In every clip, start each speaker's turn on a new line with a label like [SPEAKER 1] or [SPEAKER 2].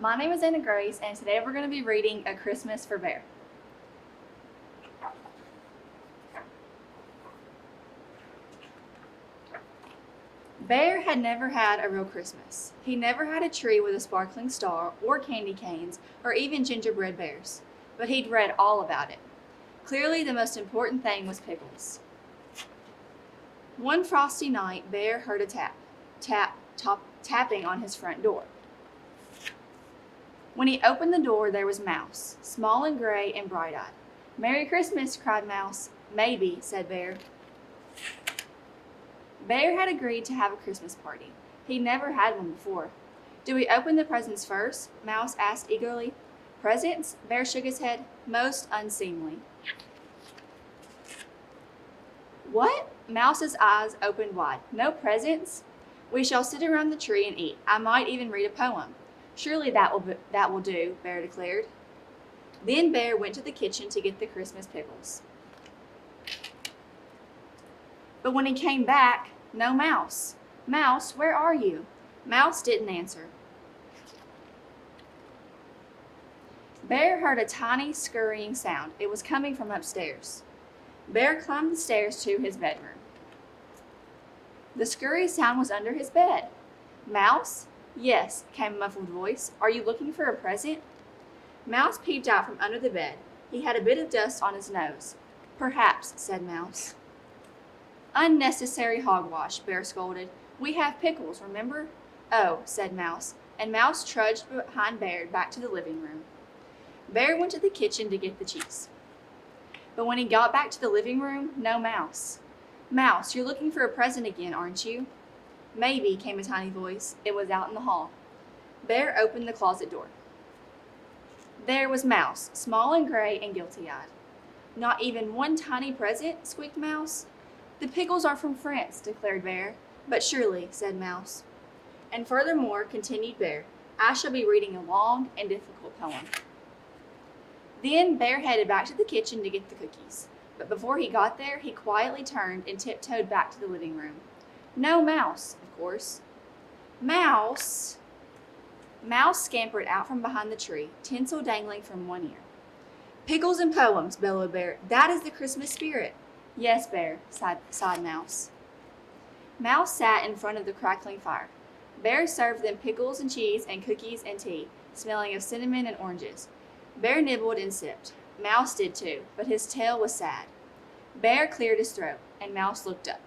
[SPEAKER 1] My name is Anna Grace, and today we're going to be reading A Christmas for Bear. Bear had never had a real Christmas. He never had a tree with a sparkling star, or candy canes, or even gingerbread bears. But he'd read all about it. Clearly, the most important thing was pickles. One frosty night, Bear heard a tapping on his front door. When he opened the door, there was Mouse, small and gray and bright-eyed. "Merry Christmas," cried Mouse. "Maybe," said Bear. Bear had agreed to have a Christmas party. He'd never had one before. "Do we open the presents first?" Mouse asked eagerly. "Presents?" Bear shook his head. "Most unseemly." "What?" Mouse's eyes opened wide. "No presents? We shall sit around the tree and eat. I might even read a poem." "Surely that will do," Bear declared. Then Bear went to the kitchen to get the Christmas pickles. But when he came back, no Mouse. "Mouse, where are you?" Mouse didn't answer. Bear heard a tiny scurrying sound. It was coming from upstairs. Bear climbed the stairs to his bedroom. The scurry sound was under his bed. "Mouse?" "Yes," came a muffled voice. "Are you looking for a present?" Mouse peeped out from under the bed. He had a bit of dust on his nose. "Perhaps," said Mouse. "Unnecessary hogwash," Bear scolded. "We have pickles, remember?" "Oh," said Mouse, and Mouse trudged behind Bear back to the living room. Bear went to the kitchen to get the cheese. But when he got back to the living room, no Mouse. "Mouse, you're looking for a present again, aren't you?" "Maybe," came a tiny voice. It was out in the hall. Bear opened the closet door. There was Mouse, small and gray and guilty-eyed. "Not even one tiny present?" squeaked Mouse. "The pickles are from France," declared Bear. "But surely," said Mouse. "And furthermore," continued Bear, "I shall be reading a long and difficult poem." Then Bear headed back to the kitchen to get the cookies. But before he got there, he quietly turned and tiptoed back to the living room. No Mouse, of course. "Mouse!" Mouse scampered out from behind the tree, tinsel dangling from one ear. "Pickles and poems," bellowed Bear. "That is the Christmas spirit." "Yes, Bear," sighed Mouse. Mouse sat in front of the crackling fire. Bear served them pickles and cheese and cookies and tea, smelling of cinnamon and oranges. Bear nibbled and sipped. Mouse did too, but his tail was sad. Bear cleared his throat, and Mouse looked up.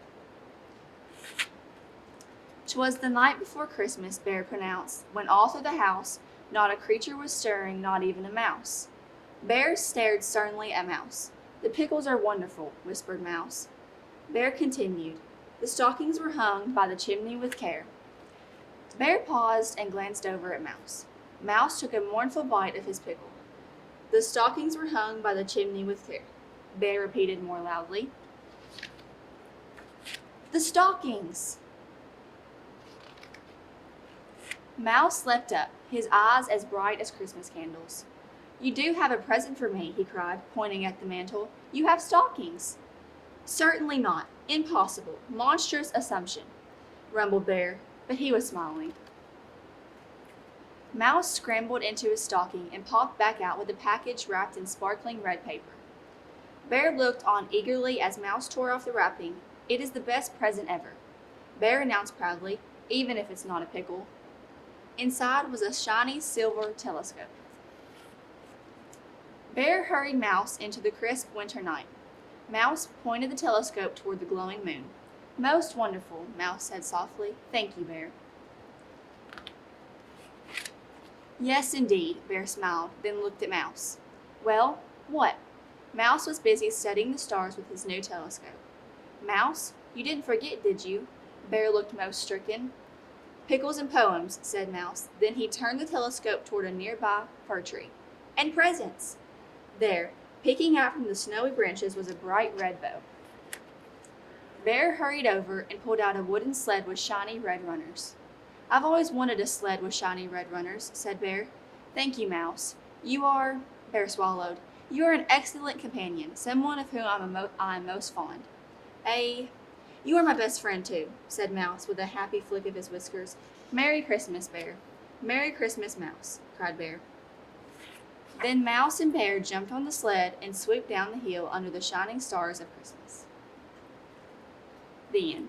[SPEAKER 1] "'Twas the night before Christmas," Bear pronounced, when all through the house not a creature was stirring, not even a mouse. Bear stared sternly at Mouse. "The pickles are wonderful," whispered Mouse. Bear continued. "The stockings were hung by the chimney with care." Bear paused and glanced over at Mouse. Mouse took a mournful bite of his pickle. "The stockings were hung by the chimney with care," Bear repeated more loudly. "The stockings!" Mouse leapt up, his eyes as bright as Christmas candles. "You do have a present for me," he cried, pointing at the mantel. "You have stockings." "Certainly not. Impossible. Monstrous assumption," rumbled Bear, but he was smiling. Mouse scrambled into his stocking and popped back out with a package wrapped in sparkling red paper. Bear looked on eagerly as Mouse tore off the wrapping. "It is the best present ever," Bear announced proudly, "even if it's not a pickle." Inside was a shiny silver telescope. Bear hurried Mouse into the crisp winter night. Mouse pointed the telescope toward the glowing moon. "Most wonderful," Mouse said softly. "Thank you, Bear." "Yes, indeed," Bear smiled, then looked at Mouse. "Well, what?" Mouse was busy studying the stars with his new telescope. "Mouse, you didn't forget, did you?" Bear looked most stricken. "Pickles and poems," said Mouse. Then he turned the telescope toward a nearby fir tree. "And presents!" There, peeking out from the snowy branches, was a bright red bow. Bear hurried over and pulled out a wooden sled with shiny red runners. "I've always wanted a sled with shiny red runners," said Bear. "Thank you, Mouse. You are—" Bear swallowed. "You are an excellent companion, someone of whom I am most fond." "You are my best friend, too," said Mouse with a happy flick of his whiskers. "Merry Christmas, Bear." "Merry Christmas, Mouse," cried Bear. Then Mouse and Bear jumped on the sled and swooped down the hill under the shining stars of Christmas. The end.